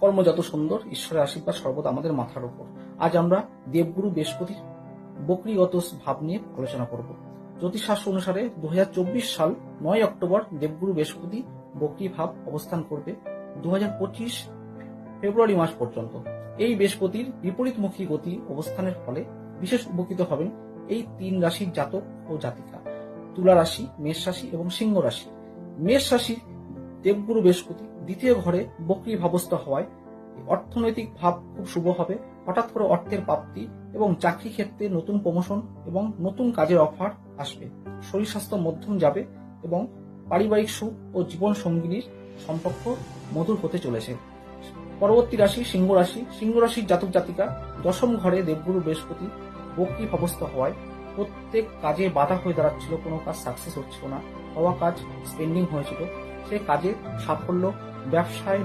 কর্মযত সুন্দর, ঈশ্বরের আশীর্বাদ সর্বদা আমাদের মাথার উপর। আজ আমরা দেবগুরু বৃহস্পতির বক্রিগত ভাব নিয়ে আলোচনা করব। জ্যোতিষশাস্ত্র অনুসারে 2024 সাল 9 অক্টোবর দেবগুরু বৃহস্পতি বক্রি ভাব অবস্থান করবে 2025 ফেব্রুয়ারি মাস পর্যন্ত। এই বৃহস্পতির বিপরীতমুখী গতি অবস্থানের ফলে বিশেষ উপকৃত হবেন এই 3 রাশির জাতক ও জাতিকা: তুলা রাশি, মেষ রাশি এবং সিংহ রাশি। মেষ রাশি দেবগুরু বৃহস্পতি দ্বিতীয় ঘরে বক্রি ভাবস্থ হওয়ায় অর্থনৈতিক ভাব খুব শুভ হবে। হঠাৎ করে অর্থের প্রাপ্তি এবং চাকরি ক্ষেত্রে নতুন প্রমোশন এবং নতুন কাজের অফার আসবে। শরীর স্বাস্থ্য মধ্যম যাবে এবং পারিবারিক সুখ ও জীবন সঙ্গিনীর সম্পর্ক মধুর হতে চলেছে। পরবর্তী রাশি সিংহ রাশি। সিংহ রাশির জাতক জাতিকা দশম ঘরে দেবগুরু বৃহস্পতি বক্রি ভাবস্থ হওয়ায় প্রত্যেক কাজে বাধা হয়ে দাঁড়াচ্ছিল, কোনো কাজ সাকসেস হচ্ছিল না, হওয়া কাজ স্পেন্ডিং হয়েছিল, সে কাজে সাফল্য, ব্যবসায়